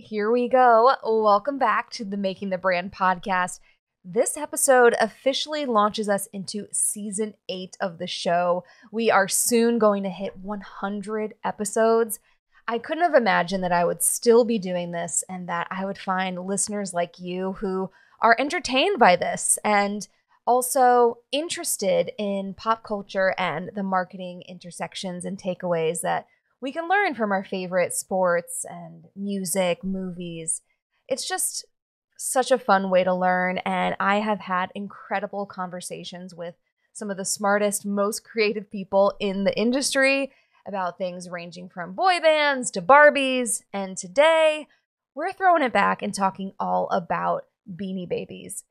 Here we go. Welcome back to the Making the Brand podcast. This episode officially launches us into season 8 of the show. We are soon going to hit 100 episodes. I couldn't have imagined that I would still be doing this and that I would find listeners like you who are entertained by this and also interested in pop culture and the marketing intersections and takeaways that we can learn from our favorite sports and music, movies. It's just such a fun way to learn. And I have had incredible conversations with some of the smartest, most creative people in the industry about things ranging from boy bands to Barbies. And today, we're throwing it back and talking all about Beanie Babies.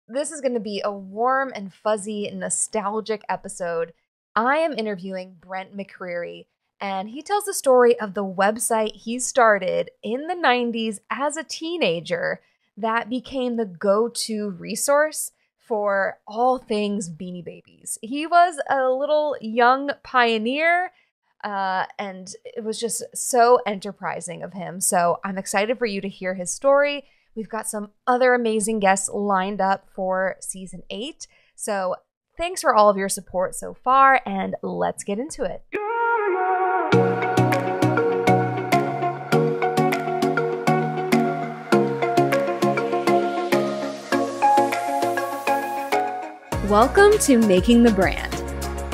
This is going to be a warm and fuzzy, nostalgic episode. I am interviewing Brent McCreary, and he tells the story of the website he started in the 90s as a teenager that became the go-to resource for all things Beanie Babies. He was a little young pioneer, and it was just so enterprising of him. So I'm excited for you to hear his story. We've got some other amazing guests lined up for season 8. So thanks for all of your support so far, and let's get into it. Welcome to Making the Brand,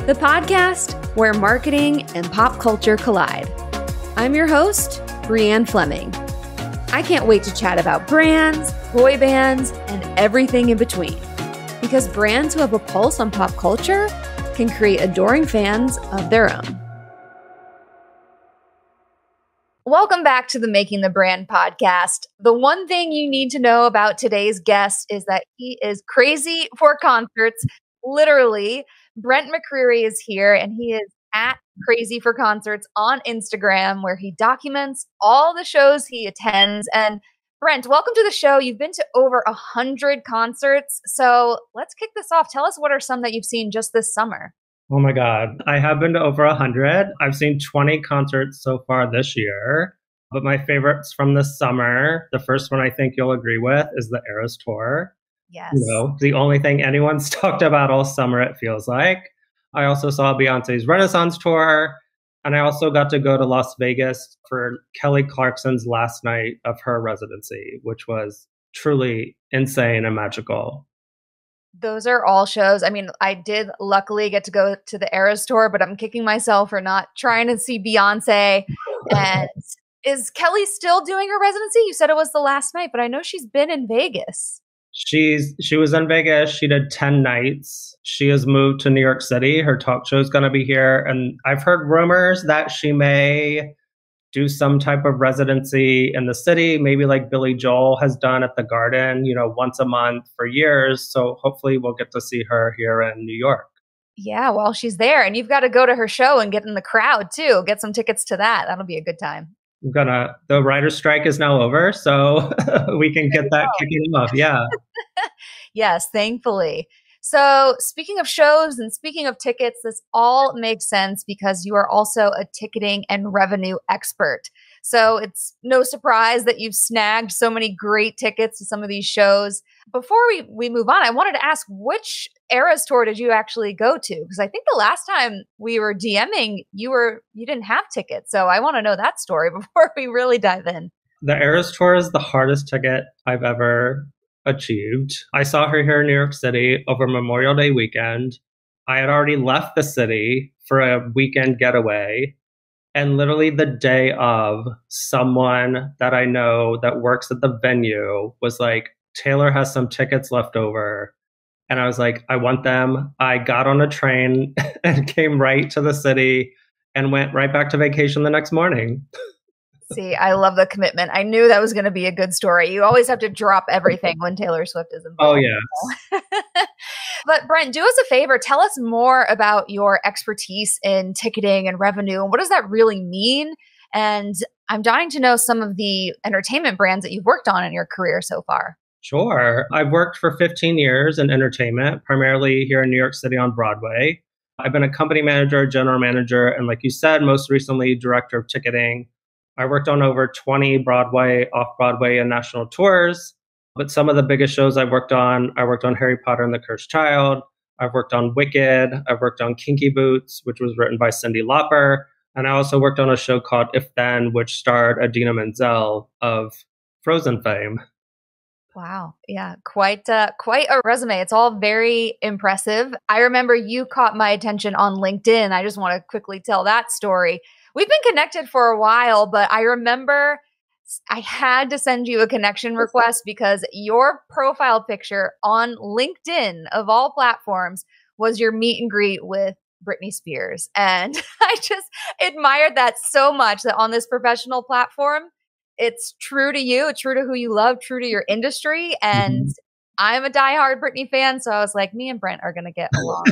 the podcast where marketing and pop culture collide. I'm your host, Brianne Fleming. I can't wait to chat about brands, boy bands, and everything in between. Because brands who have a pulse on pop culture can create adoring fans of their own. Welcome back to the Making the Brand podcast. The one thing you need to know about today's guest is that he is crazy for concerts. Literally, Brent McCreary is here, and he is at Crazy for Concerts on Instagram, where he documents all the shows he attends. And Brent, welcome to the show. You've been to over 100 concerts. So let's kick this off. Tell us what are some that you've seen just this summer. Oh my God. I have been to over 100. I've seen 20 concerts so far this year. But my favorites from the summer, the first one I think you'll agree with is the Eras Tour. Yes. The only thing anyone's talked about all summer, it feels like. I also saw Beyonce's Renaissance Tour. And I also got to go to Las Vegas for Kelly Clarkson's last night of her residency, which was truly insane and magical. Those are all shows. I mean, I did luckily get to go to the Eras Tour, but I'm kicking myself for not trying to see Beyonce. And is Kelly still doing her residency? You said it was the last night, but I know she's been in Vegas. She was in Vegas. She did 10 nights. She has moved to New York City. Her talk show is going to be here. And I've heard rumors that she may do some type of residency in the city, maybe like Billy Joel has done at the Garden, once a month for years. So hopefully we'll get to see her here in New York. Yeah, well, she's there, and you've got to go to her show and get in the crowd too. Get some tickets to that. That'll be a good time. The writer's strike is now over, so we can get that kicking off. Yeah. Yes, thankfully. So speaking of shows and speaking of tickets, this all makes sense because you are also a ticketing and revenue expert. So it's no surprise that you've snagged so many great tickets to some of these shows. Before we move on, I wanted to ask, which Eras Tour did you actually go to? Because I think the last time we were DMing, you didn't have tickets. So I want to know that story before we really dive in. The Eras Tour is the hardest ticket I've ever achieved. I saw her here in New York City over Memorial Day weekend. I had already left the city for a weekend getaway. And literally the day of, someone that I know that works at the venue was like, Taylor has some tickets left over. And I was like, I want them. I got on a train and came right to the city and went right back to vacation the next morning. See, I love the commitment. I knew that was going to be a good story. You always have to drop everything when Taylor Swift is involved. Oh, yeah. But Brent, do us a favor. Tell us more about your expertise in ticketing and revenue. And what does that really mean? And I'm dying to know some of the entertainment brands that you've worked on in your career so far. Sure. I've worked for 15 years in entertainment, primarily here in New York City on Broadway. I've been a company manager, general manager, and like you said, most recently, director of ticketing. I worked on over 20 Broadway, off Broadway, and national tours. But some of the biggest shows I worked on Harry Potter and the Cursed Child. I've worked on Wicked. I've worked on Kinky Boots, which was written by Cyndi Lauper. And I also worked on a show called If Then, which starred Adina Menzel of Frozen fame. Wow. Yeah. Quite a resume. It's all very impressive. I remember you caught my attention on LinkedIn. I just want to quickly tell that story. We've been connected for a while, but I remember I had to send you a connection request because your profile picture on LinkedIn of all platforms was your meet and greet with Britney Spears. And I just admired that so much that on this professional platform, it's true to you, it's true to who you love, true to your industry. And I'm a diehard Britney fan. So I was like, me and Brent are going to get along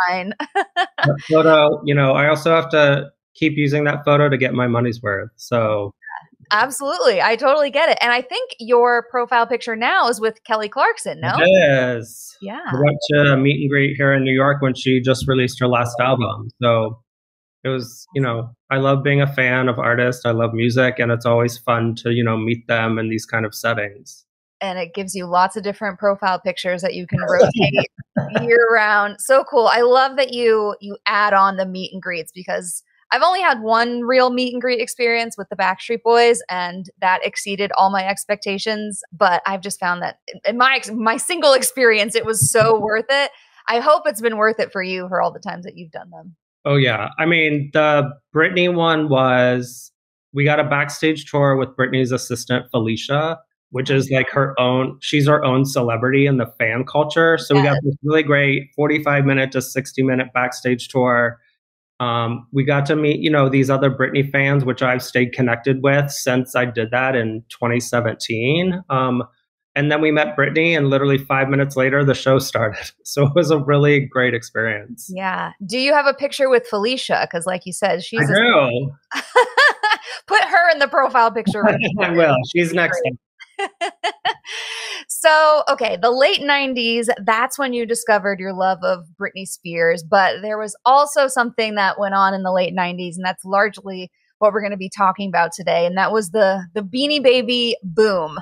fine. That photo, I also have to keep using that photo to get my money's worth. So absolutely. I totally get it. And I think your profile picture now is with Kelly Clarkson, no? it is. Yeah. I went to a meet and greet here in New York when she just released her last album. So it was, I love being a fan of artists. I love music, and it's always fun to, meet them in these kind of settings. And it gives you lots of different profile pictures that you can rotate year round. So cool. I love that you add on the meet and greets because I've only had one real meet and greet experience with the Backstreet Boys, and that exceeded all my expectations. But I've just found that in my single experience, it was so worth it. I hope it's been worth it for you for all the times that you've done them. Oh, yeah. I mean, the Britney one was, we got a backstage tour with Britney's assistant, Felicia, which is like she's her own celebrity in the fan culture. So we got this really great 45-minute to 60-minute backstage tour. We got to meet, these other Britney fans, which I've stayed connected with since I did that in 2017. And then we met Britney, and literally 5 minutes later, the show started. So it was a really great experience. Yeah. Do you have a picture with Felicia? Because like you said, she's I do. Put her in the profile picture. I will. She's next. So, okay, the late 90s, that's when you discovered your love of Britney Spears. But there was also something that went on in the late 90s, and that's largely what we're going to be talking about today. And that was the Beanie Baby boom.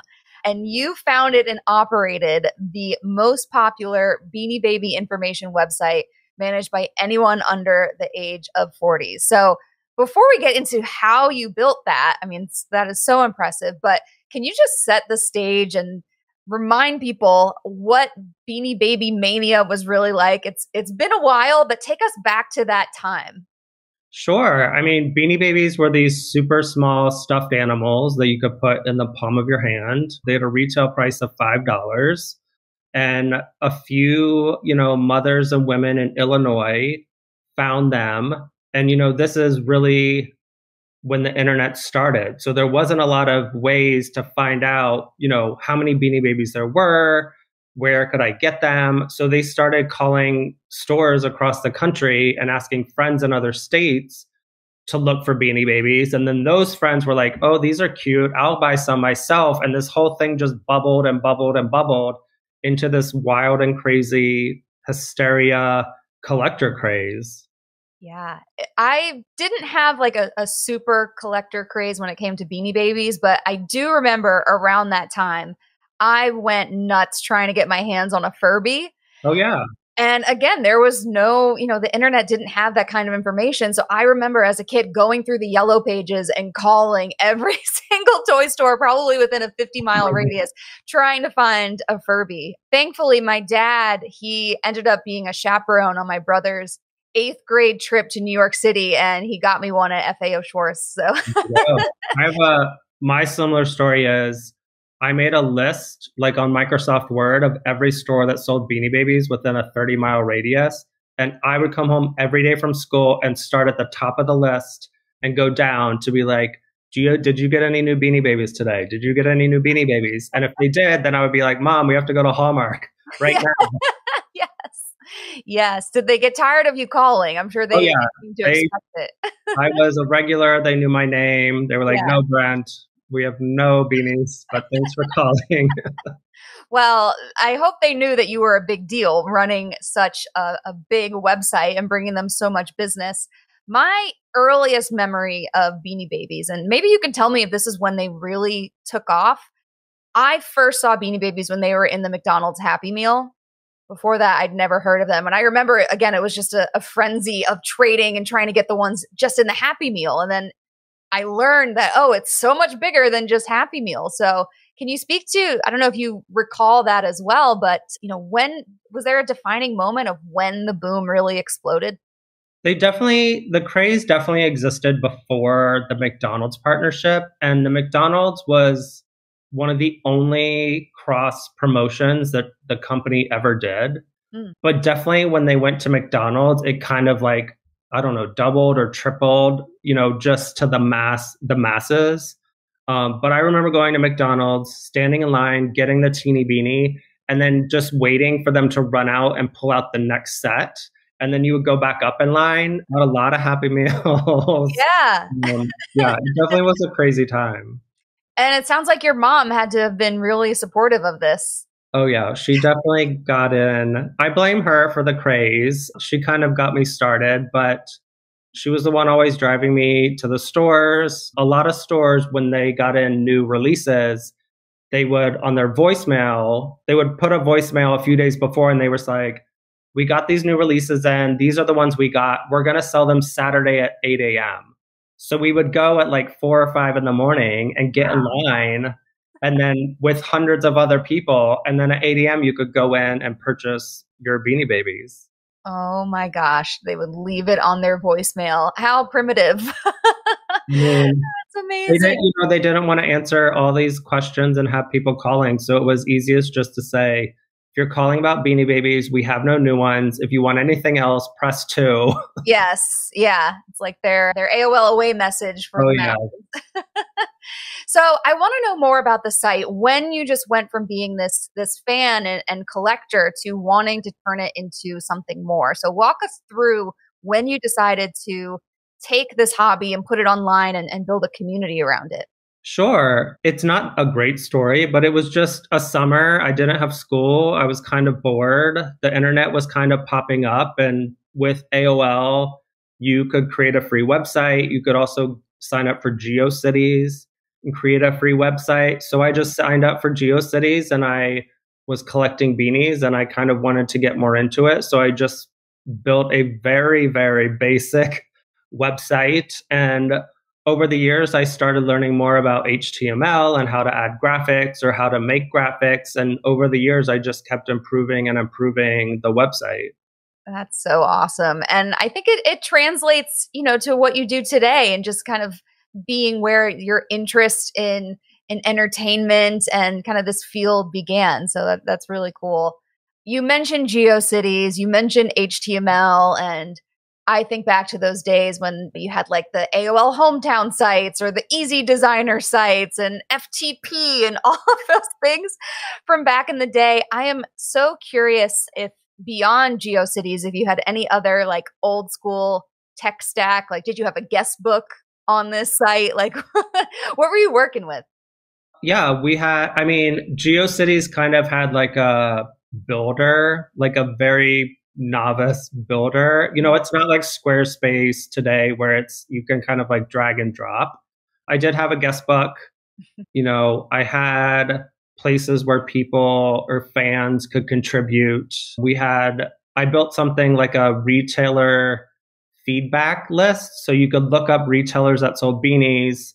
And you founded and operated the most popular Beanie Baby information website managed by anyone under the age of 40. So before we get into how you built that, I mean, that is so impressive, but can you just set the stage and remind people what Beanie Baby Mania was really like? It's been a while, but take us back to that time. Sure. I mean, Beanie Babies were these super small stuffed animals that you could put in the palm of your hand. They had a retail price of $5. And a few, mothers and women in Illinois found them. And, this is really when the internet started. So there wasn't a lot of ways to find out, how many Beanie Babies there were, where could I get them? So they started calling stores across the country and asking friends in other states to look for Beanie Babies. And then those friends were like, oh, these are cute. I'll buy some myself. And this whole thing just bubbled and bubbled and bubbled into this wild and crazy hysteria collector craze. Yeah, I didn't have like a super collector craze when it came to Beanie Babies, but I do remember around that time, I went nuts trying to get my hands on a Furby. Oh, yeah. And again, there was no, the internet didn't have that kind of information. So I remember as a kid going through the yellow pages and calling every single toy store, probably within a 50-mile radius, trying to find a Furby. Thankfully, my dad, he ended up being a chaperone on my brother's 8th grade trip to New York City, and he got me one at FAO Schwartz. So my similar story is I made a list like on Microsoft Word of every store that sold Beanie Babies within a 30-mile radius. And I would come home every day from school and start at the top of the list and go down to be like, did you get any new Beanie Babies today? Did you get any new Beanie Babies? And if they did, then I would be like, Mom, we have to go to Hallmark right now. Yes. Yes. Did they get tired of you calling? I'm sure they seemed to expect it. I was a regular. They knew my name. They were like, no, Brent, we have no beanies, but thanks for calling. Well, I hope they knew that you were a big deal running such a big website and bringing them so much business. My earliest memory of Beanie Babies, and maybe you can tell me if this is when they really took off. I first saw Beanie Babies when they were in the McDonald's Happy Meal. Before that, I'd never heard of them. And I remember, again, it was just a frenzy of trading and trying to get the ones just in the Happy Meal. And then I learned that, oh, it's so much bigger than just Happy Meal. So can you speak to, I don't know if you recall that as well, but when was there a defining moment of when the boom really exploded? The craze definitely existed before the McDonald's partnership. And the McDonald's was one of the only cross promotions that the company ever did. Mm. But definitely when they went to McDonald's, it kind of like, I don't know, doubled or tripled, just to the masses. But I remember going to McDonald's, standing in line, getting the teeny beanie, and then just waiting for them to run out and pull out the next set. And then you would go back up in line. Got a lot of Happy Meals. Yeah. Yeah, it definitely was a crazy time. And it sounds like your mom had to have been really supportive of this. Oh, yeah, she definitely got in. I blame her for the craze. She kind of got me started, but she was the one always driving me to the stores. A lot of stores, when they got in new releases, they would, on their voicemail, they would put a voicemail a few days before and they were like, we got these new releases in. These are the ones we got. We're going to sell them Saturday at 8 a.m. So we would go at like 4 or 5 in the morning and get in line, and then with hundreds of other people. And then at 8 a.m., you could go in and purchase your Beanie Babies. Oh my gosh. They would leave it on their voicemail. How primitive. That's amazing. They didn't want to answer all these questions and have people calling. So it was easiest just to say, if you're calling about Beanie Babies, we have no new ones. If you want anything else, press 2. Yes. Yeah. It's like their AOL away message for yeah. So I want to know more about the site. When you just went from being this fan and collector to wanting to turn it into something more. So walk us through when you decided to take this hobby and put it online and build a community around it. Sure. It's not a great story, but it was just a summer. I didn't have school. I was kind of bored. The internet was kind of popping up. And with AOL, you could create a free website. You could also sign up for Geocities and create a free website. So I just signed up for Geocities and I was collecting beanies and I kind of wanted to get more into it. So I just built a very, very basic website. And over the years, I started learning more about HTML and how to add graphics or how to make graphics. And over the years, I just kept improving and improving the website. That's so awesome. And I think it translates, to what you do today and just kind of being where your interest in entertainment and kind of this field began. So that's really cool. You mentioned GeoCities, you mentioned HTML, and I think back to those days when you had like the AOL hometown sites or the Easy Designer sites and FTP and all of those things from back in the day. I am so curious if beyond GeoCities, if you had any other like old school tech stack, like did you have a guest book on this site? Like what were you working with? Yeah, GeoCities kind of had like a builder, like a very novice builder. It's not like Squarespace today where you can kind of like drag and drop. I did have a guest book. I had places where people or fans could contribute. I built something like a retailer feedback list. So you could look up retailers that sold beanies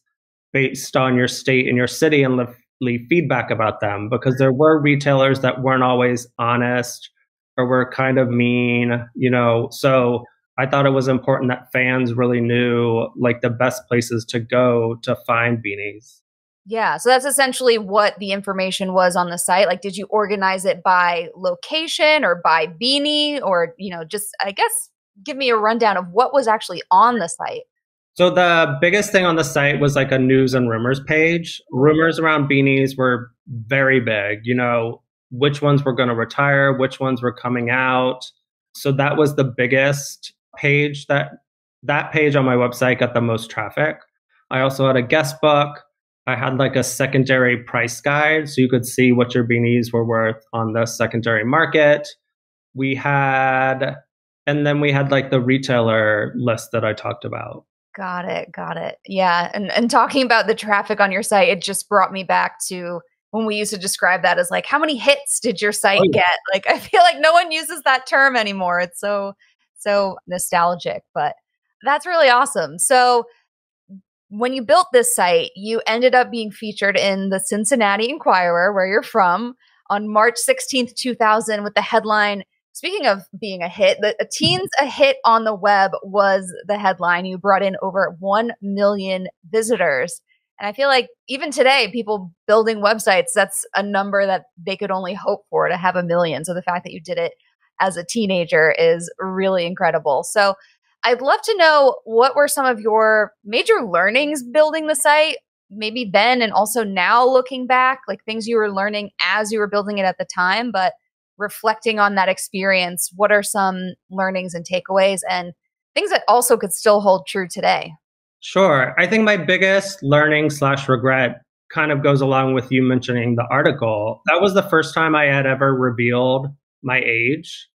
based on your state and your city and leave feedback about them, because there were retailers that weren't always honest or were kind of mean, So I thought it was important that fans really knew like the best places to go to find beanies. Yeah. So that's essentially what the information was on the site. Like, did you organize it by location or by beanie or, just, I guess, give me a rundown of what was actually on the site? So the biggest thing on the site was like a news and rumors page. Rumors around beanies were very big, which ones were going to retire, which ones were coming out. So that was the biggest page. That page on my website got the most traffic. I also had a guest book. I had like a secondary price guide, so you could see what your beanies were worth on the secondary market. We had And then we had like the retailer list that I talked about. Got it. Got it. Yeah. And talking about the traffic on your site, it just brought me back to when we used to describe that as like, how many hits did your Oh, site yeah. get? Like, I feel like no one uses that term anymore. It's so nostalgic, but that's really awesome. So when you built this site, you ended up being featured in the Cincinnati Enquirer, where you're from, on March 16th, 2000, with the headline. Speaking of being a hit, a teen's a hit on the web was the headline. You brought in over 1 million visitors. And I feel like even today, people building websites, that's a number that they could only hope for, to have 1 million. So the fact that you did it as a teenager is really incredible. So I'd love to know, what were some of your major learnings building the site, maybe then and also now looking back, like things you were learning as you were building it at the time, but reflecting on that experience, what are some learnings and takeaways and things that also could still hold true today? Sure. I think my biggest learning slash regret kind of goes along with you mentioning the article. That was the first time I had ever revealed my age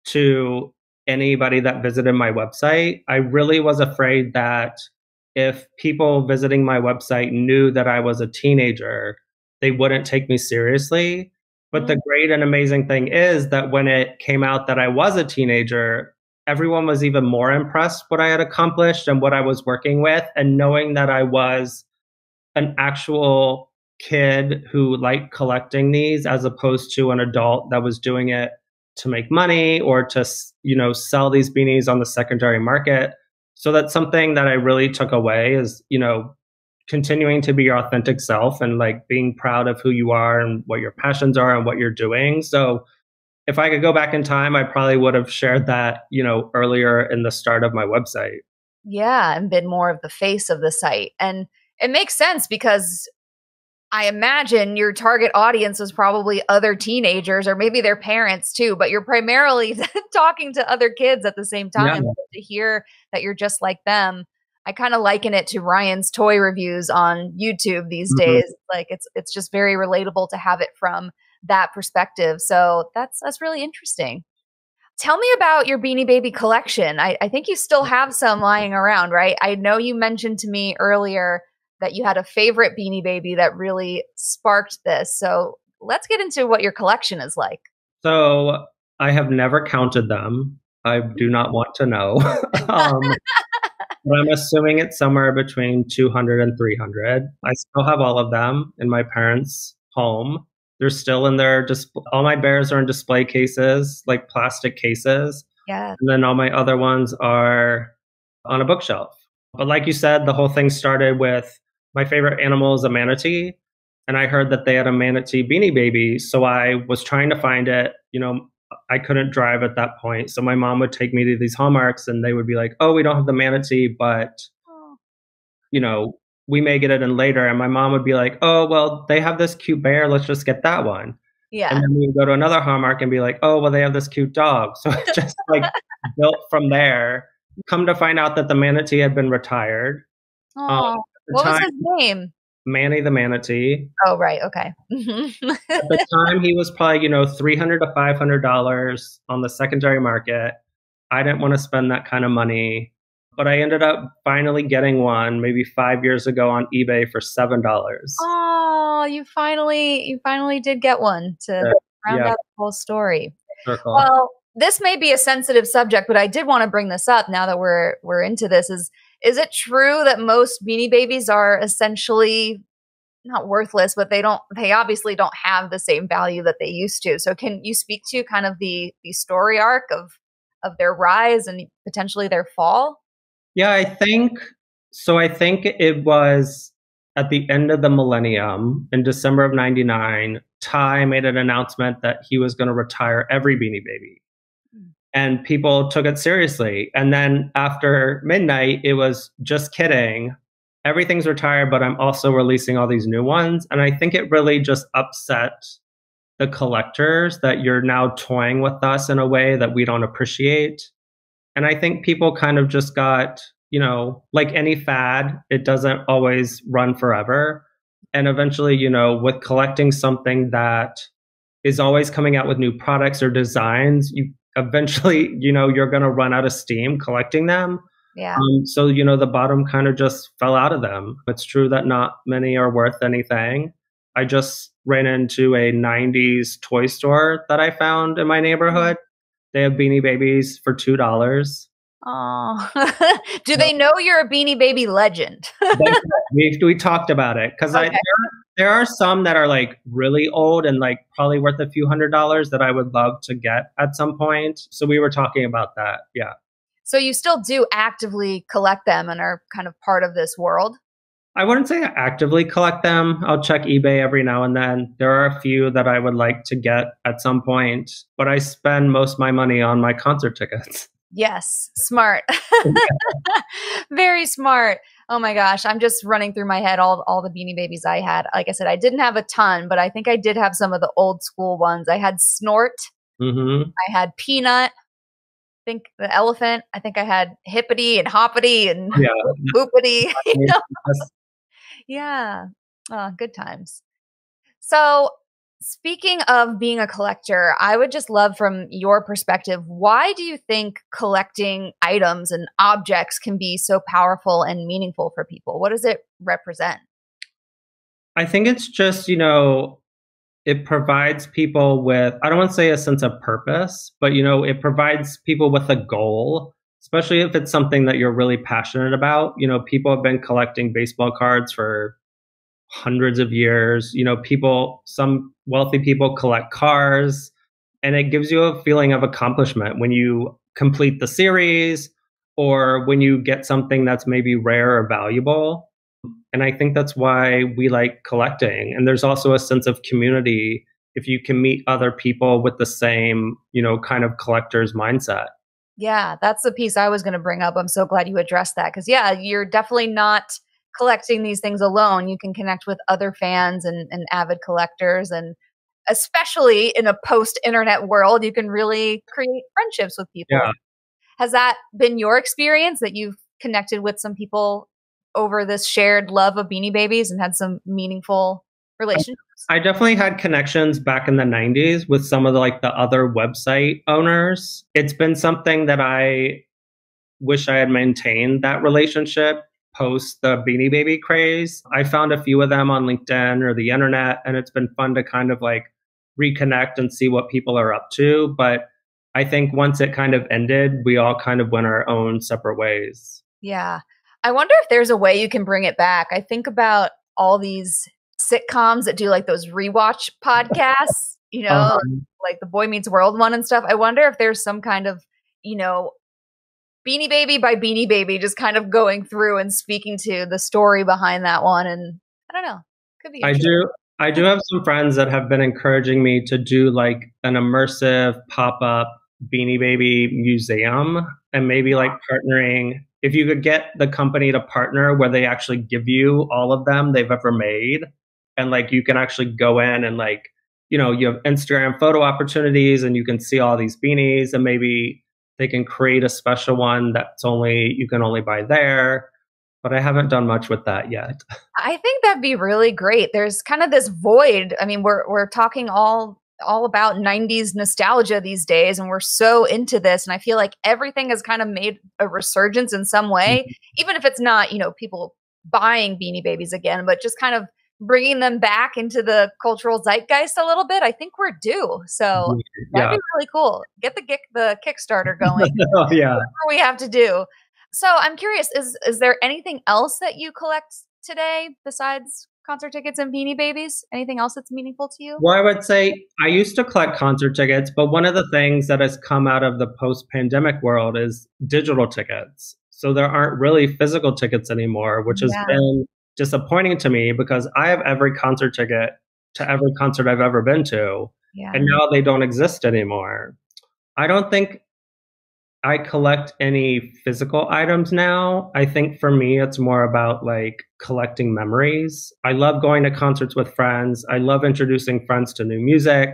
to anybody that visited my website. I really was afraid that if people visiting my website knew that I was a teenager, they wouldn't take me seriously. But the great and amazing thing is that when it came out that I was a teenager, everyone was even more impressed what I had accomplished and what I was working with. And knowing that I was an actual kid who liked collecting these as opposed to an adult that was doing it to make money or to, sell these beanies on the secondary market. So that's something that I really took away is, continuing to be your authentic self and like being proud of who you are and what your passions are and what you're doing. So if I could go back in time, I probably would have shared that, earlier in the start of my website. Yeah, and been more of the face of the site. And it makes sense because I imagine your target audience was probably other teenagers or maybe their parents too, but you're primarily talking to other kids at the same Yeah. time. To hear that you're just like them, I kind of liken it to Ryan's toy reviews on YouTube these Mhm. days. Like it's just very relatable to have it from that perspective. So that's really interesting. Tell me about your Beanie Baby collection. I think you still have some lying around, right? I know you mentioned to me earlier that you had a favorite Beanie Baby that really sparked this. So let's get into what your collection is like. So I have never counted them. I do not want to know. um, but I'm assuming it's somewhere between 200 and 300. I still have all of them in my parents' home. They're still in their all my bears are in display cases, like plastic cases. Yeah. And then all my other ones are on a bookshelf. But like you said, the whole thing started with my favorite animal is a manatee. And I heard that they had a manatee Beanie Baby. So I was trying to find it. I couldn't drive at that point. So my mom would take me to these Hallmarks and they would be like, oh, we don't have the manatee, but, Oh. you know, we may get it in later. And my mom would be like, oh, well, they have this cute bear. Let's just get that one. And Yeah. then we would go to another Hallmark and be like, oh, well, they have this cute dog. So it just like built from there. Come to find out that the manatee had been retired. At Oh, the what was time, his name? Manny the manatee. Oh, right. Okay. At the time, he was probably, $300 to $500 on the secondary market. I didn't want to spend that kind of money, but I ended up finally getting one maybe 5 years ago on eBay for $7. Oh, you finally did get one to round Yeah, out the whole story. circle. Well, this may be a sensitive subject, but I did want to bring this up now that we're into this. Is it true that most Beanie Babies are essentially not worthless, but they obviously don't have the same value that they used to? So can you speak to kind of the story arc of their rise and potentially their fall? Yeah, I think so. I think it was at the end of the millennium in December of 99. Ty made an announcement that he was going to retire every Beanie Baby. And people took it seriously. And then after midnight, it was just kidding. Everything's retired, but I'm also releasing all these new ones. And I think it really just upset the collectors that you're now toying with us in a way that we don't appreciate. And I think people kind of just got, like any fad, it doesn't always run forever. And eventually, with collecting something that is always coming out with new products or designs, you eventually, you're going to run out of steam collecting them. Yeah. So, the bottom kind of just fell out of them. It's true that not many are worth anything. I just ran into a 90s toy store that I found in my neighborhood. They have Beanie Babies for $2. Oh, do they know you're a Beanie Baby legend? We talked about it because Okay. there are some that are like really old and like probably worth a few $100s that I would love to get at some point. So we were talking about that. Yeah. So you still do actively collect them and are kind of part of this world? I wouldn't say I actively collect them. I'll check eBay every now and then. There are a few that I would like to get at some point, but I spend most of my money on my concert tickets. Yes, smart. Very smart. Oh my gosh, I'm just running through my head all the Beanie Babies I had. Like I said, I didn't have a ton, but I think I did have some of the old school ones. I had Snort. Mm-hmm. I had Peanut. I think the elephant. I think I had Hippity and Hoppity and Yeah. Boopity. Yeah. Oh, good times. So, speaking of being a collector, I would just love from your perspective, why do you think collecting items and objects can be so powerful and meaningful for people? What does it represent? I think it's just, it provides people with, I don't want to say a sense of purpose, but, it provides people with a goal, especially if it's something that you're really passionate about. People have been collecting baseball cards for hundreds of years. Some wealthy people collect cars, and it gives you a feeling of accomplishment when you complete the series or when you get something that's maybe rare or valuable. And I think that's why we like collecting. And there's also a sense of community if you can meet other people with the same, kind of collector's mindset. Yeah, that's the piece I was going to bring up. I'm so glad you addressed that because, yeah, you're definitely not collecting these things alone. You can connect with other fans and avid collectors. And especially in a post internet world, you can really create friendships with people. Yeah. Has that been your experience that you've connected with some people over this shared love of Beanie Babies and had some meaningful relationships? I definitely had connections back in the 90s with some of the other website owners. It's been something that I wish I had maintained that relationship post the Beanie Baby craze. I found a few of them on LinkedIn or the internet, and it's been fun to kind of reconnect and see what people are up to. But I think once it kind of ended, we all kind of went our own separate ways. Yeah. I wonder if there's a way you can bring it back. I think about all these sitcoms that do like those rewatch podcasts, like the Boy Meets World one and stuff. I wonder if there's some kind of, Beanie Baby by Beanie Baby just kind of going through and speaking to the story behind that one. And I don't know. Could be interesting. I do have some friends that have been encouraging me to do like an immersive pop-up Beanie Baby museum and maybe like partnering. If you could get the company to partner where they actually give you all of them they've ever made, and you can actually go in and you have Instagram photo opportunities and you can see all these beanies, and maybe they can create a special one you can only buy there. But I haven't done much with that yet. I think that'd be really great. There's kind of this void. I mean, we're talking all about 90s nostalgia these days, and we're so into this, and I feel like everything has kind of made a resurgence in some way, even if it's not, people buying Beanie Babies again, but just kind of bringing them back into the cultural zeitgeist a little bit. I think we're due. So that'd be really cool. Get the Kickstarter going. Oh, yeah. Whatever we have to do. So I'm curious, is there anything else that you collect today besides concert tickets and Beanie Babies? Anything else that's meaningful to you? Well, I would say I used to collect concert tickets, but one of the things that has come out of the post-pandemic world is digital tickets. So there aren't really physical tickets anymore, which has been disappointing to me because I have every concert ticket to every concert I've ever been to, and now they don't exist anymore. I don't think I collect any physical items now. I think for me, it's more about collecting memories. I love going to concerts with friends. I love introducing friends to new music,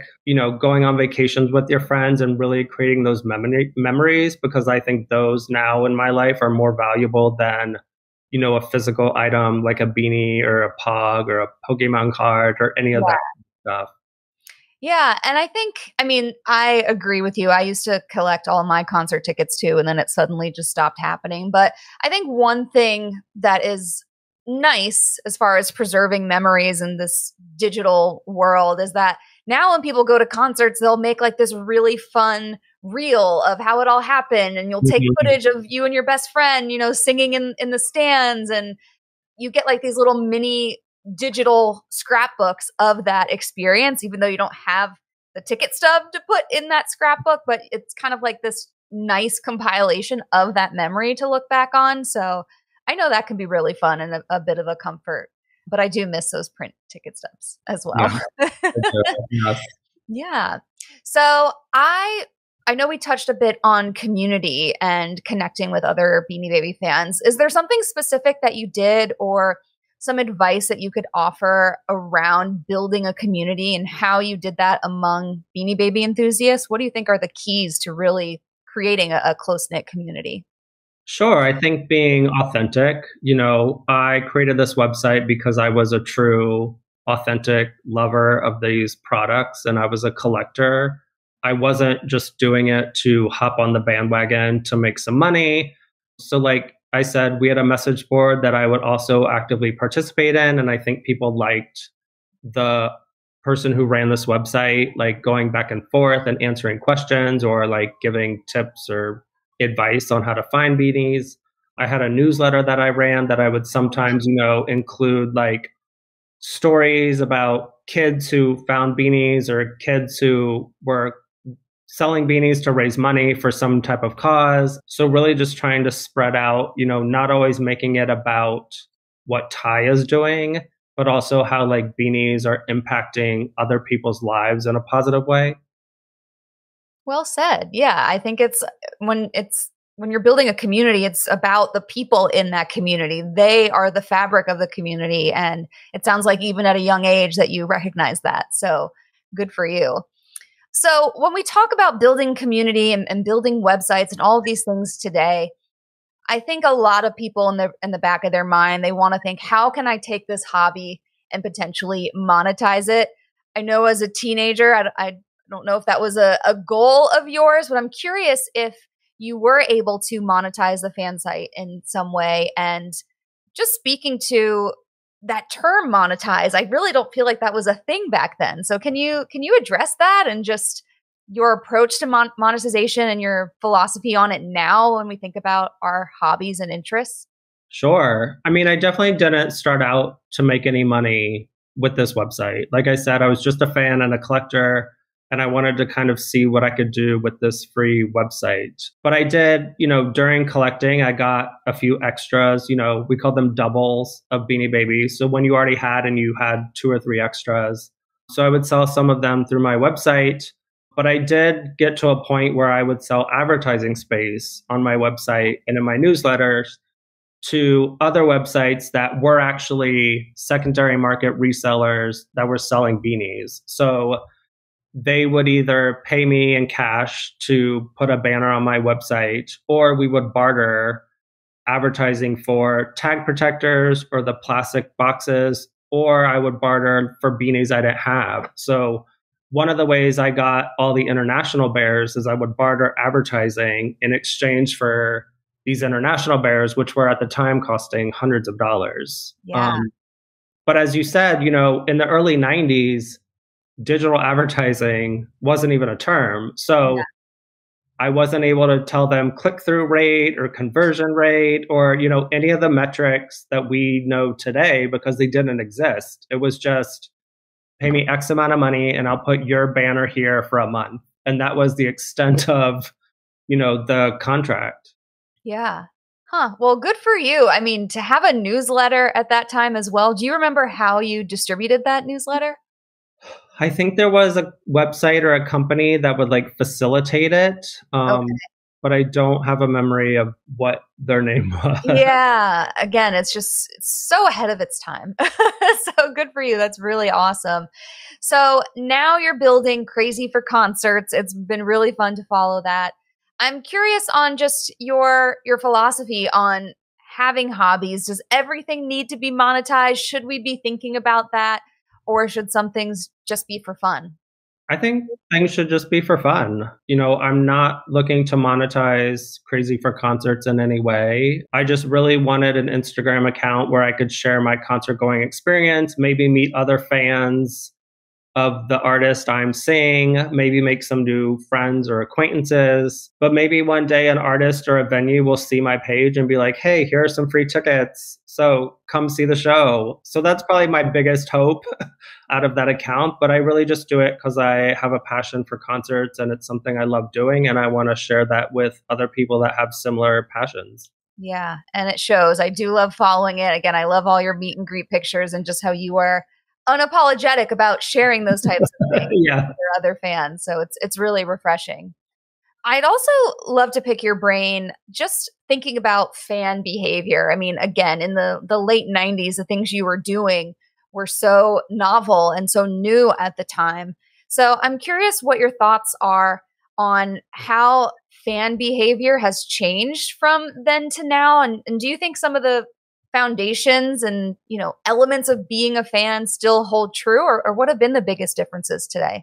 going on vacations with your friends and really creating those memories, because I think those now in my life are more valuable than, a physical item like a beanie or a pog or a Pokemon card or any of that stuff. Yeah. And I mean, I agree with you. I used to collect all my concert tickets too, and then it suddenly just stopped happening. But I think one thing that is nice as far as preserving memories in this digital world is that now when people go to concerts, they'll make like this really fun reel of how it all happened. And you'll take Mhm. footage of you and your best friend, singing in the stands. And you get like these little mini digital scrapbooks of that experience, even though you don't have the ticket stub to put in that scrapbook, but it's kind of like this nice compilation of that memory to look back on. So I know that can be really fun and a bit of a comfort, but I do miss those print ticket stubs as Yeah, well. I do. Yes. Yeah. So I know we touched a bit on community and connecting with other Beanie Baby fans. Is there something specific that you did or some advice that you could offer around building a community and how you did that among Beanie Baby enthusiasts? What do you think are the keys to really creating a close-knit community? Sure. I think being authentic, I created this website because I was a true, authentic lover of these products and I was a collector. I wasn't just doing it to hop on the bandwagon to make some money. So, like I said, we had a message board that I would also actively participate in. And I think people liked the person who ran this website, like going back and forth and answering questions or like giving tips or advice on how to find beanies. I had a newsletter that I ran that I would sometimes, include like stories about kids who found beanies or kids who were selling beanies to raise money for some type of cause. So really just trying to spread out, not always making it about what Ty is doing, but also how like beanies are impacting other people's lives in a positive way. Well said. Yeah, I think when you're building a community, it's about the people in that community. They are the fabric of the community, and it sounds like even at a young age that you recognize that. So, good for you. So, when we talk about building community and building websites and all of these things today, I think a lot of people in the back of their mind, they want to think, how can I take this hobby and potentially monetize it? I know as a teenager, I don't know if that was a goal of yours, but I'm curious if you were able to monetize the fan site in some way. And just speaking to that term monetize, I really don't feel like that was a thing back then. So can you address that and just your approach to monetization and your philosophy on it now when we think about our hobbies and interests? Sure. I mean, I definitely didn't start out to make any money with this website. Like I said, I was just a fan and a collector, and I wanted to kind of see what I could do with this free website. But I did, during collecting, I got a few extras. We called them doubles of Beanie Babies. So when you already had and you had two or three extras. So I would sell some of them through my website. But I did get to a point where I would sell advertising space on my website and in my newsletters to other websites that were actually secondary market resellers that were selling beanies. So they would either pay me in cash to put a banner on my website, or we would barter advertising for tag protectors or the plastic boxes, or I would barter for beanies I didn't have. So one of the ways I got all the international bears is I would barter advertising in exchange for these international bears, which were at the time costing hundreds of dollars. Yeah. But as you said, in the early 90s, digital advertising wasn't even a term. Yeah. So I wasn't able to tell them click through rate or conversion rate or, any of the metrics that we know today because they didn't exist. It was just pay me X amount of money and I'll put your banner here for a month. And that was the extent of, the contract. Yeah. Huh. Well, good for you. I mean, to have a newsletter at that time as well. Do you remember how you distributed that newsletter? I think there was a website or a company that would like facilitate it. But I don't have a memory of what their name was. Yeah. Again, it's so ahead of its time. So good for you. That's really awesome. So now you're building Crazy for Concerts. It's been really fun to follow that. I'm curious on just your philosophy on having hobbies. Does everything need to be monetized? Should we be thinking about that? Or should some things just be for fun? I think things should just be for fun. I'm not looking to monetize Crazy for Concerts in any way. I just really wanted an Instagram account where I could share my concert going experience, maybe meet other fans of the artist I'm seeing, maybe make some new friends or acquaintances. But maybe one day an artist or a venue will see my page and be like, hey, here are some free tickets. So come see the show. So that's probably my biggest hope out of that account. But I really just do it because I have a passion for concerts and it's something I love doing. And I want to share that with other people that have similar passions. Yeah, and it shows. I do love following it. Again, I love all your meet and greet pictures and just how you are unapologetic about sharing those types of things Yeah. with your other fans. So it's really refreshing. I'd also love to pick your brain just thinking about fan behavior. I mean, again, in the late 90s, the things you were doing were so novel and so new at the time. So I'm curious what your thoughts are on how fan behavior has changed from then to now. And do you think some of the foundations and, elements of being a fan still hold true, or what have been the biggest differences today?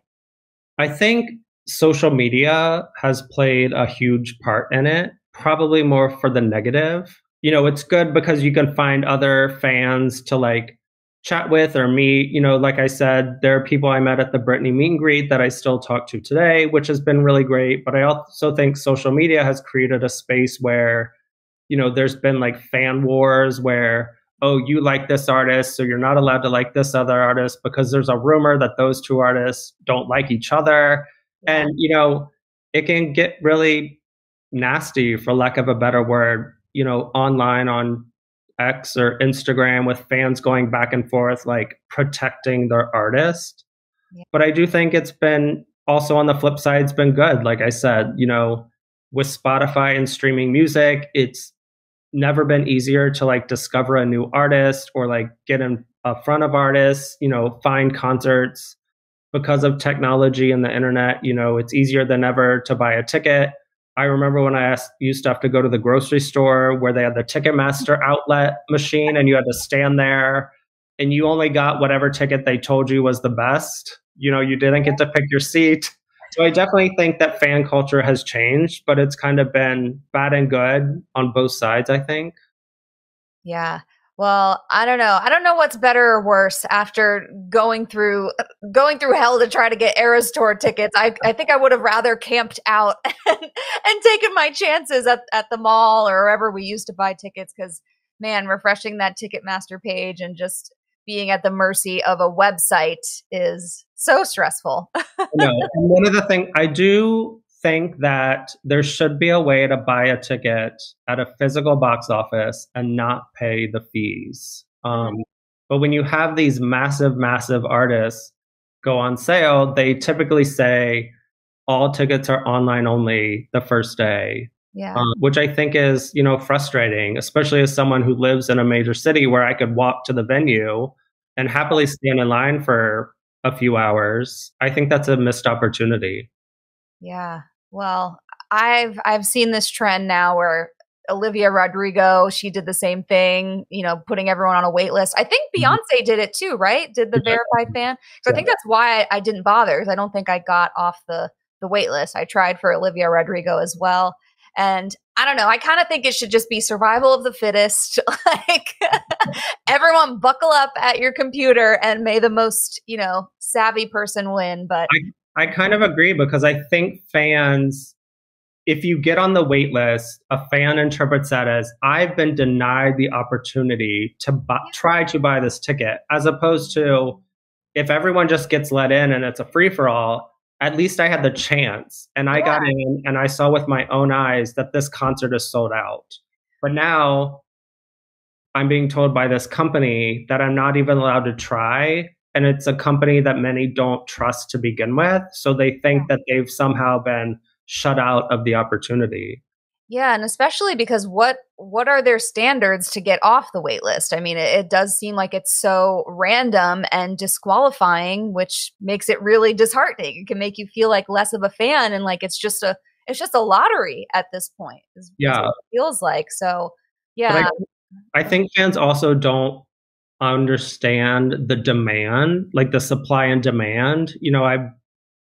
I think social media has played a huge part in it, probably more for the negative. It's good because you can find other fans to like chat with or meet. Like I said, there are people I met at the Britney meet and greet that I still talk to today, which has been really great. But I also think social media has created a space where there's been like fan wars where, oh, you like this artist, so you're not allowed to like this other artist because there's a rumor that those two artists don't like each other. Yeah. And, it can get really nasty, for lack of a better word, online on X or Instagram with fans going back and forth, like protecting their artist. Yeah. But I do think it's been also on the flip side, it's been good. Like I said, with Spotify and streaming music, it's never been easier to like discover a new artist or like get in front of artists, find concerts because of technology and the internet. It's easier than ever to buy a ticket. I remember when used to have to go to the grocery store where they had the Ticketmaster outlet machine and you had to stand there and you only got whatever ticket they told you was the best. You didn't get to pick your seat. So I definitely think that fan culture has changed, but it's kind of been bad and good on both sides, I think. Yeah. Well, I don't know. I don't know what's better or worse after going through hell to try to get Eras Tour tickets. I think I would have rather camped out and taken my chances at the mall or wherever we used to buy tickets because man, refreshing that Ticketmaster page and just being at the mercy of a website is so stressful. No, and one of the things I do think that there should be a way to buy a ticket at a physical box office and not pay the fees. But when you have these massive, massive artists go on sale, they typically say all tickets are online only the first day. Yeah. Which I think is, frustrating, especially as someone who lives in a major city where I could walk to the venue and happily stand in line for a few hours. I think that's a missed opportunity. Yeah. Well, I've seen this trend now where Olivia Rodrigo, she did the same thing, putting everyone on a wait list. I think Mhm. Beyonce did it too, right? Did the Yeah. verified fan. So I think that's why I didn't bother because I don't think I got off the wait list. I tried for Olivia Rodrigo as well. And I don't know. I kind of think it should just be survival of the fittest. Like everyone buckle up at your computer and may the most, savvy person win. But I kind of agree because I think fans, if you get on the wait list, a fan interprets that as I've been denied the opportunity to try to buy this ticket, as opposed to if everyone just gets let in and it's a free for all, at least I had the chance and I got in and I saw with my own eyes that this concert is sold out. But now I'm being told by this company that I'm not even allowed to try. And it's a company that many don't trust to begin with. So they think that they've somehow been shut out of the opportunity. yeah, and especially because what are their standards to get off the wait list? I mean, it does seem like it's so random and disqualifying, which makes it really disheartening. It can make you feel like less of a fan and like it's just a lottery at this point. Is Yeah. what it feels like. So But yeah, I think fans also don't understand the demand, like the supply and demand.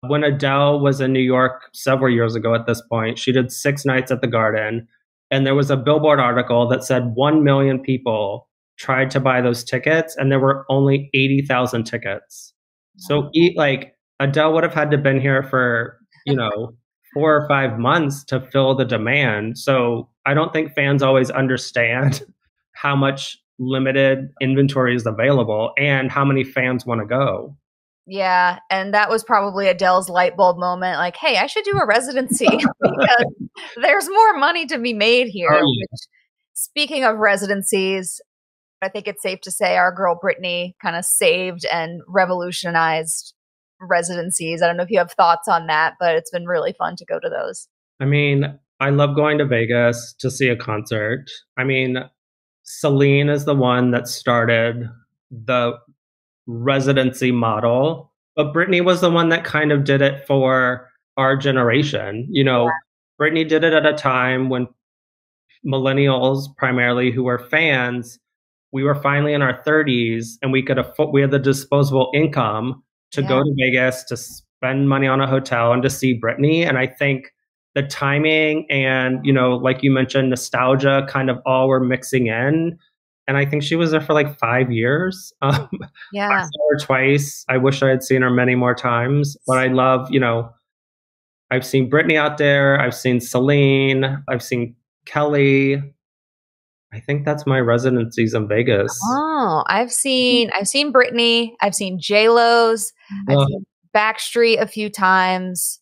When Adele was in New York several years ago at this point, she did 6 nights at the Garden. And there was a Billboard article that said 1 million people tried to buy those tickets, and there were only 80,000 tickets. So, like, Adele would have had to been here for, 4 or 5 months to fill the demand. So I don't think fans always understand how much limited inventory is available and how many fans want to go. Yeah, and that was probably Adele's light bulb moment. Like, hey, I should do a residency because there's more money to be made here. Oh, yeah. Which, speaking of residencies, I think it's safe to say our girl Brittany kind of saved and revolutionized residencies. I don't know if you have thoughts on that, but it's been really fun to go to those. I mean, I love going to Vegas to see a concert. I mean, Celine is the one that started the residency model, but Britney was the one that kind of did it for our generation. Britney did it at a time when millennials, primarily who were fans, we were finally in our 30s and we had the disposable income to go to Vegas to spend money on a hotel and to see Britney. And I think the timing and, like you mentioned, nostalgia kind of all were mixing in. And I think she was there for like 5 years. I saw her twice. I wish I had seen her many more times. But I love, I've seen Britney out there. I've seen Celine. I've seen Kelly. I think that's my residencies in Vegas. Oh, I've seen Britney. I've seen J-Lo's. I've seen Backstreet a few times.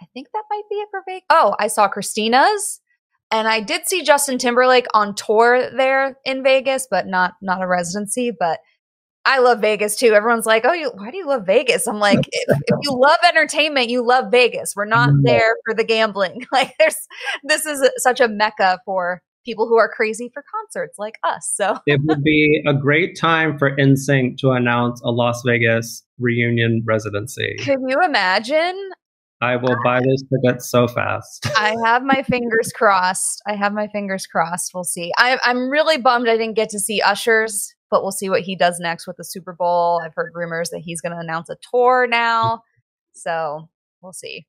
I think that might be it for Vegas. Oh, I saw Christina's. And I did see Justin Timberlake on tour there in Vegas, but not a residency. But I love Vegas too. Everyone's like, "Oh, why do you love Vegas?" I'm like, if you love entertainment, you love Vegas. We're not there for the gambling. Like, this is such a mecca for people who are crazy for concerts like us. So it would be a great time for NSYNC to announce a Las Vegas reunion residency. Can you imagine? I will buy those tickets so fast. I have my fingers crossed. We'll see. I'm really bummed I didn't get to see Usher's, but we'll see what he does next with the Super Bowl. I've heard rumors that he's going to announce a tour now. So we'll see.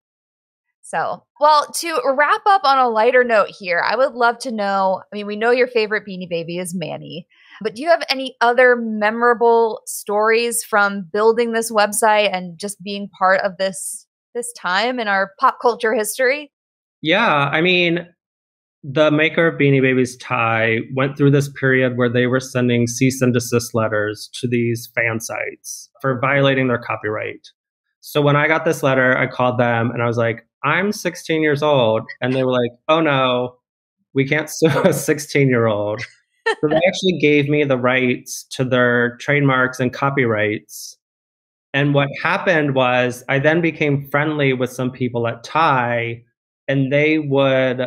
So, well, to wrap up on a lighter note here, I would love to know, I mean, we know your favorite Beanie Baby is Manny, but do you have any other memorable stories from building this website and just being part of this time in our pop culture history? Yeah, I mean, the maker of Beanie Babies, Ty, went through this period where they were sending cease and desist letters to these fan sites for violating their copyright. So when I got this letter, I called them and I was like, I'm 16 years old. And they were like, oh no, we can't sue a 16-year-old. So they actually gave me the rights to their trademarks and copyrights. And what happened was I then became friendly with some people at Ty, and they would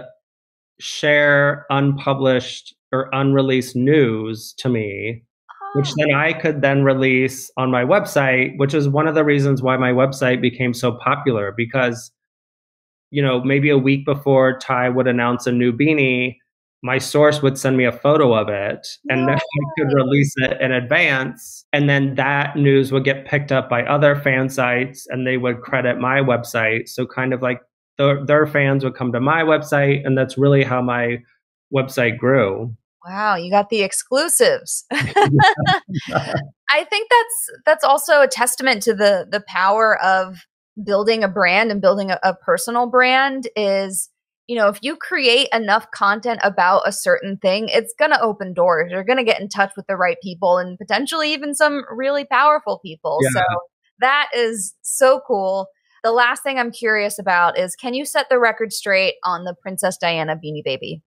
share unpublished or unreleased news to me, which then I could then release on my website, which is one of the reasons why my website became so popular, because, maybe a week before Ty would announce a new beanie, my source would send me a photo of it, and then I could release it in advance. And then that news would get picked up by other fan sites and they would credit my website. So kind of like their fans would come to my website. And that's really how my website grew. Wow, you got the exclusives. I think that's also a testament to the power of building a brand and building a personal brand is, if you create enough content about a certain thing, it's going to open doors. You're going to get in touch with the right people and potentially even some really powerful people. Yeah. So that is so cool. The last thing I'm curious about is, can you set the record straight on the Princess Diana Beanie Baby?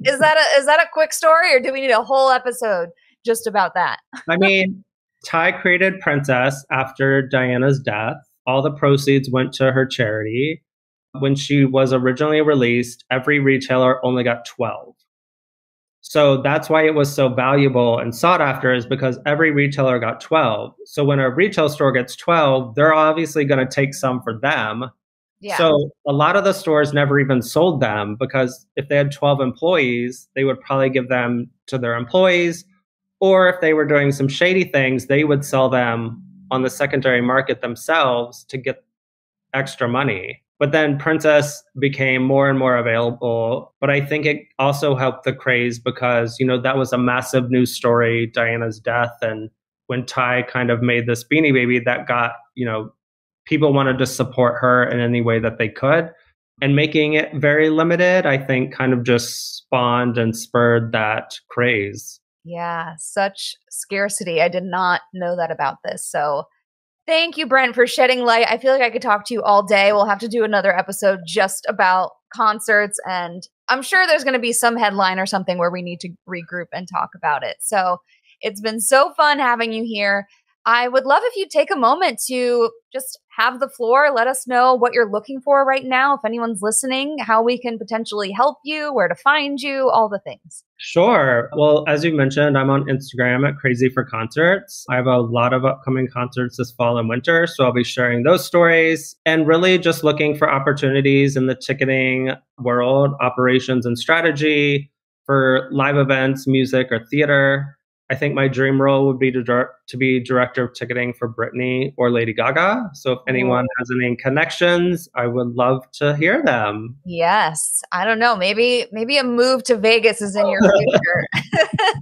Is that a quick story, or do we need a whole episode just about that? I mean, Ty created Princess after Diana's death. All the proceeds went to her charity. When she was originally released, every retailer only got 12. So that's why it was so valuable and sought after, is because every retailer got 12. So when a retail store gets 12, they're obviously going to take some for them. Yeah. So a lot of the stores never even sold them, because if they had 12 employees, they would probably give them to their employees. Or if they were doing some shady things, they would sell them on the secondary market themselves to get extra money. But then Princess became more and more available. But I think it also helped the craze because, that was a massive news story, Diana's death. And when Ty kind of made this Beanie Baby, that got, people wanted to support her in any way that they could. And making it very limited, I think, kind of just spawned and spurred that craze. Yeah, such scarcity. I did not know that about this. So thank you, Brent, for shedding light. I feel like I could talk to you all day. We'll have to do another episode just about concerts. And I'm sure there's going to be some headline or something where we need to regroup and talk about it. So it's been so fun having you here. I would love if you'd take a moment to just have the floor. Let us know what you're looking for right now. If anyone's listening, how we can potentially help you, where to find you, all the things. Sure. Well, as you mentioned, I'm on Instagram at Crazy for Concerts. I have a lot of upcoming concerts this fall and winter, so I'll be sharing those stories and really just looking for opportunities in the ticketing world, operations and strategy for live events, music, or theater. I think my dream role would be to be director of ticketing for Britney or Lady Gaga. So if anyone has any connections, I would love to hear them. Yes. I don't know. Maybe a move to Vegas is in your future.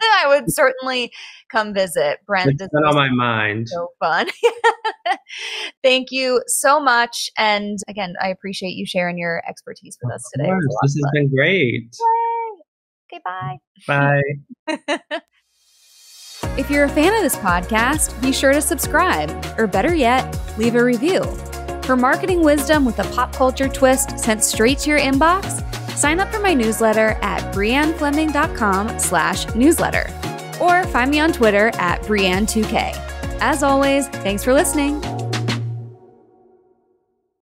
I would certainly come visit. Brent, it's been on my mind. So fun. Thank you so much. And again, I appreciate you sharing your expertise with us today. This has been great. Yay. Okay, bye. Bye. If you're a fan of this podcast, be sure to subscribe, or better yet, leave a review. For marketing wisdom with a pop culture twist sent straight to your inbox, sign up for my newsletter at briannefleming.com/newsletter, or find me on Twitter at Brianne2K. As always, thanks for listening.